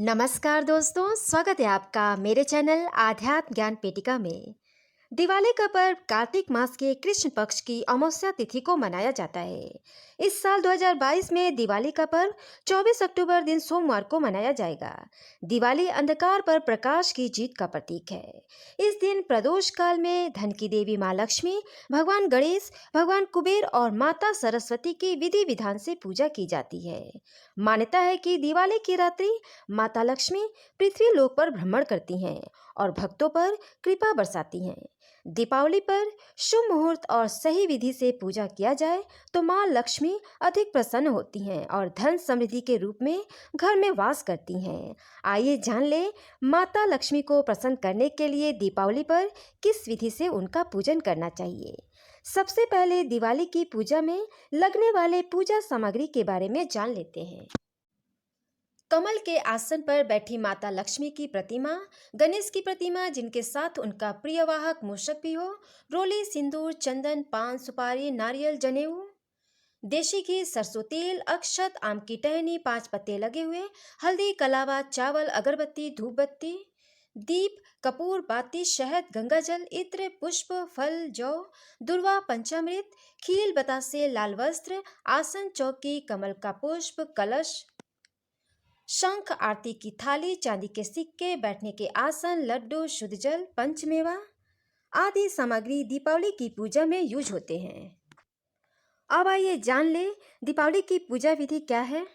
नमस्कार दोस्तों, स्वागत है आपका मेरे चैनल आध्यात्म ज्ञान पेटिका में। दिवाली का पर्व कार्तिक मास के कृष्ण पक्ष की अमावस्या तिथि को मनाया जाता है। इस साल 2022 में दिवाली का पर्व 24 अक्टूबर दिन सोमवार को मनाया जाएगा। दिवाली अंधकार पर प्रकाश की जीत का प्रतीक है। इस दिन प्रदोष काल में धन की देवी माँ लक्ष्मी, भगवान गणेश, भगवान कुबेर और माता सरस्वती की विधि विधान से पूजा की जाती है। मान्यता है कि दिवाली की रात्रि माता लक्ष्मी पृथ्वी लोक पर भ्रमण करती हैं और भक्तों पर कृपा बरसाती हैं। दीपावली पर शुभ मुहूर्त और सही विधि से पूजा किया जाए तो माँ लक्ष्मी अधिक प्रसन्न होती हैं और धन समृद्धि के रूप में घर में वास करती हैं। आइए जान ले माता लक्ष्मी को प्रसन्न करने के लिए दीपावली पर किस विधि से उनका पूजन करना चाहिए। सबसे पहले दिवाली की पूजा में लगने वाले पूजा सामग्री के बारे में जान लेते हैं। कमल के आसन पर बैठी माता लक्ष्मी की प्रतिमा, गणेश की प्रतिमा जिनके साथ उनका प्रिय वाहक मूषक भी हो, रोली, सिंदूर, चंदन, पान, सुपारी, नारियल, जनेऊ, देशी घी, सरसों तेल, अक्षत, आम की टहनी, 5 पत्ते लगे हुए, हल्दी, कलावा, चावल, अगरबत्ती, धूप बत्ती, दीप, कपूर, बाती, शहद, गंगाजल, इत्र, पुष्प, फल, जौ, दुर्वा, पंचामृत, खील, बतासे, लाल वस्त्र, आसन, चौकी, कमल का पुष्प, कलश, शंख, आरती की थाली, चांदी के सिक्के, बैठने के आसन, लड्डू, शुद्ध जल, पंचमेवा आदि सामग्री दीपावली की पूजा में यूज होते हैं। अब आइए जान ले दीपावली की पूजा विधि क्या है।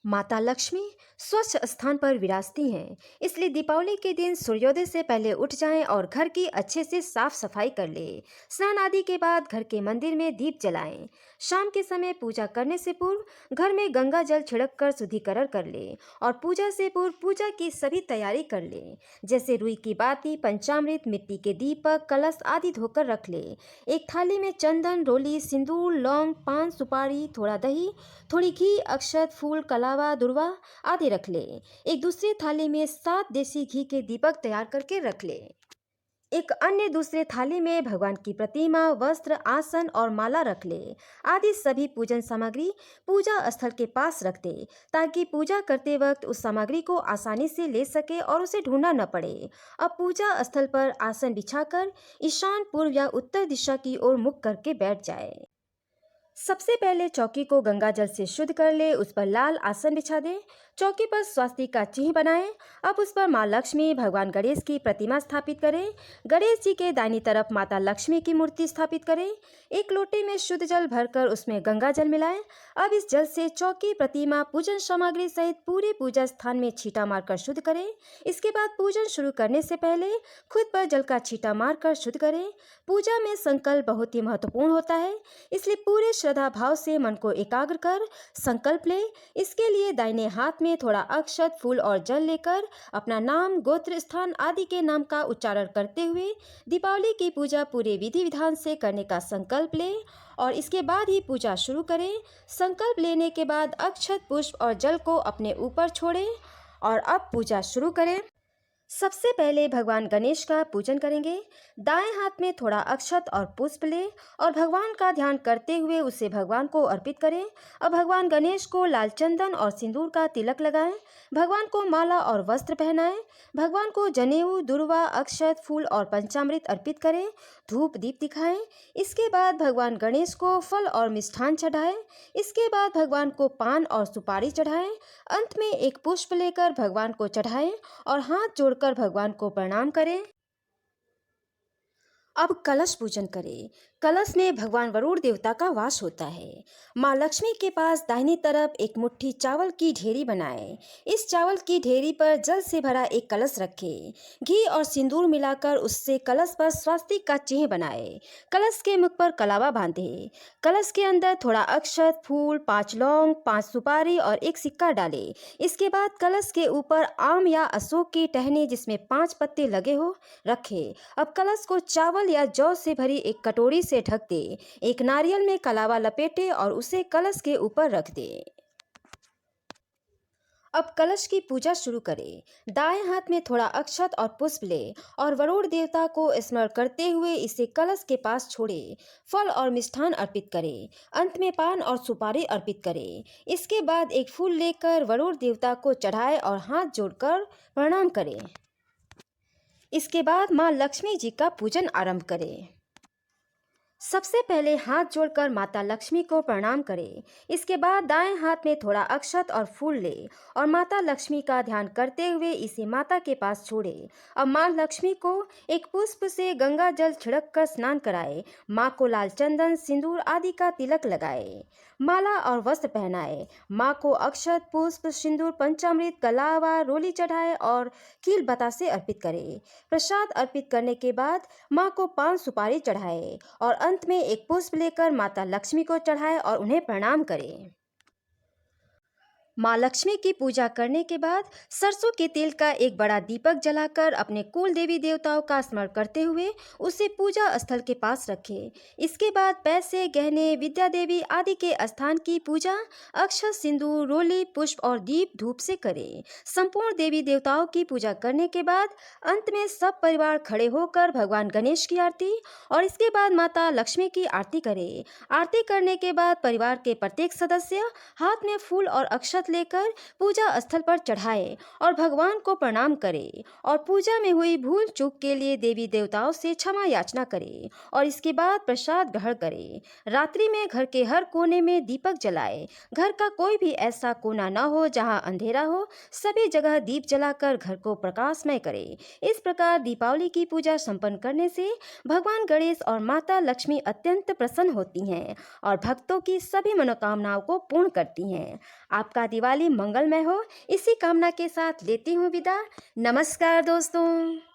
माता लक्ष्मी स्वच्छ स्थान पर विराजती हैं, इसलिए दीपावली के दिन सूर्योदय से पहले उठ जाएं और घर की अच्छे से साफ सफाई कर ले। स्नान आदि के बाद घर के मंदिर में दीप जलाएं। शाम के समय पूजा करने से पूर्व घर में गंगा जल छिड़क कर शुद्धिकरण कर ले और पूजा से पूर्व पूजा की सभी तैयारी कर ले, जैसे रुई की बाती, पंचामृत, मिट्टी के दीपक, कलश आदि धोकर रख ले। एक थाली में चंदन, रोली, सिंदूर, लौंग, पान, सुपारी, थोड़ा दही, थोड़ी घी, अक्षत, फूल, कलावा, दुर्वा आदि रख ले। एक दूसरी थाली में 7 देसी घी के दीपक तैयार करके रख ले। एक अन्य दूसरे थाली में भगवान की प्रतिमा, वस्त्र, आसन और माला रख ले। आदि सभी पूजन सामग्री पूजा स्थल के पास रख दे ताकि पूजा करते वक्त उस सामग्री को आसानी से ले सके और उसे ढूंढना न पड़े। अब पूजा स्थल पर आसन बिछाकर ईशान, पूर्व या उत्तर दिशा की ओर मुख करके बैठ जाए। सबसे पहले चौकी को गंगा जल से शुद्ध कर ले, उस पर लाल आसन बिछा दे। चौकी पर स्वास्तिक का चिन्ह बनाएं। अब उस पर माँ लक्ष्मी, भगवान गणेश की प्रतिमा स्थापित करें। गणेश जी के दाहिनी तरफ माता लक्ष्मी की मूर्ति स्थापित करें। एक लोटे में शुद्ध जल भरकर उसमें गंगा जल मिलाएं। अब इस जल से चौकी, प्रतिमा, पूजन सामग्री सहित पूरे पूजा स्थान में छींटा मारकर शुद्ध करें। इसके बाद पूजन शुरू करने से पहले खुद पर जल का छींटा मारकर शुद्ध करें। पूजा में संकल्प बहुत ही महत्वपूर्ण होता है, इसलिए पूरे श्रद्धा भाव से मन को एकाग्र कर संकल्प ले। इसके लिए दाहिने हाथ में थोड़ा अक्षत, फूल और जल लेकर अपना नाम, गोत्र, स्थान आदि के नाम का उच्चारण करते हुए दीपावली की पूजा पूरे विधि विधान से करने का संकल्प ले और इसके बाद ही पूजा शुरू करें। संकल्प लेने के बाद अक्षत, पुष्प और जल को अपने ऊपर छोड़ें और अब पूजा शुरू करें। सबसे पहले भगवान गणेश का पूजन करेंगे। दाएं हाथ में थोड़ा अक्षत और पुष्प लें और भगवान का ध्यान करते हुए उसे भगवान को अर्पित करें। अब भगवान गणेश को लाल चंदन और सिंदूर का तिलक लगाएं। भगवान को माला और वस्त्र पहनाएं। भगवान को जनेऊ, दुर्वा, अक्षत, फूल और पंचामृत अर्पित करें। धूप दीप दिखाएं। इसके बाद भगवान गणेश को फल और मिष्ठान चढ़ाएं। इसके बाद भगवान को पान और सुपारी चढ़ाएं। अंत में एक पुष्प लेकर भगवान को चढ़ाएं और हाथ जोड़कर भगवान को प्रणाम करें। अब कलश पूजन करें। कलश में भगवान वरुण देवता का वास होता है। माँ लक्ष्मी के पास दाहिनी तरफ एक मुट्ठी चावल की ढेरी बनाएं। इस चावल की ढेरी पर जल से भरा एक कलश रखें। घी और सिंदूर मिलाकर उससे कलश पर स्वास्तिक का चिन्ह बनाएं। कलश के मुख पर कलावा बांधें। कलश के अंदर थोड़ा अक्षत, फूल, 5 लौंग, 5 सुपारी और एक सिक्का डालें। इसके बाद कलश के ऊपर आम या अशोक की टहनी जिसमें 5 पत्ते लगे हो रखें। अब कलश को चावल या जौ से भरी एक कटोरी से ढक दे। एक नारियल में कलावा लपेटे और उसे कलश के ऊपर रख दे। अब कलश की पूजा शुरू करें। दाएं हाथ में थोड़ा अक्षत और पुष्प ले और वरुण देवता को स्मरण करते हुए इसे कलश के पास छोड़े। फल और मिष्ठान अर्पित करें। अंत में पान और सुपारी अर्पित करें। इसके बाद एक फूल लेकर वरुण देवता को चढ़ाएं और हाथ जोड़कर प्रणाम करें। इसके बाद मां लक्ष्मी जी का पूजन आरंभ करें। सबसे पहले हाथ जोड़कर माता लक्ष्मी को प्रणाम करें। इसके बाद दाएं हाथ में थोड़ा अक्षत और फूल ले और माता लक्ष्मी का ध्यान करते हुए इसे माता के पास छोड़े। अब मां लक्ष्मी को एक पुष्प से गंगा जल छिड़क कर स्नान कराए। मां को लाल चंदन, सिंदूर आदि का तिलक लगाए, माला और वस्त्र पहनाए। मां को अक्षत, पुष्प, सिंदूर, पंचामृत, कलावा, रोली चढ़ाए और कील बतासे अर्पित करें। प्रसाद अर्पित करने के बाद मां को पान सुपारी चढ़ाए और अंत में एक पुष्प लेकर माता लक्ष्मी को चढ़ाएं और उन्हें प्रणाम करें। माँ लक्ष्मी की पूजा करने के बाद सरसों के तेल का एक बड़ा दीपक जलाकर अपने कुल देवी देवताओं का स्मरण करते हुए उसे पूजा स्थल के पास रखें। इसके बाद पैसे, गहने, विद्या देवी आदि के स्थान की पूजा अक्षत, सिंदूर, रोली, पुष्प और दीप धूप से करें। संपूर्ण देवी देवताओं की पूजा करने के बाद अंत में सब परिवार खड़े होकर भगवान गणेश की आरती और इसके बाद माता लक्ष्मी की आरती करें। आरती करने के बाद परिवार के प्रत्येक सदस्य हाथ में फूल और अक्षत लेकर पूजा स्थल पर चढ़ाए और भगवान को प्रणाम करें और पूजा में हुई भूल चूक के लिए देवी देवताओं से क्षमा याचना करें और इसके बाद प्रसाद ग्रहण करें। रात्रि में घर के हर कोने में दीपक जलाएं। घर का कोई भी ऐसा कोना न हो जहां अंधेरा हो, सभी जगह दीप जलाकर घर को प्रकाशमय करें। इस प्रकार दीपावली की पूजा संपन्न करने से भगवान गणेश और माता लक्ष्मी अत्यंत प्रसन्न होती हैं और भक्तों की सभी मनोकामनाओं को पूर्ण करती हैं। आपका दिवाली मंगलमय हो, इसी कामना के साथ लेती हूँ विदा। नमस्कार दोस्तों।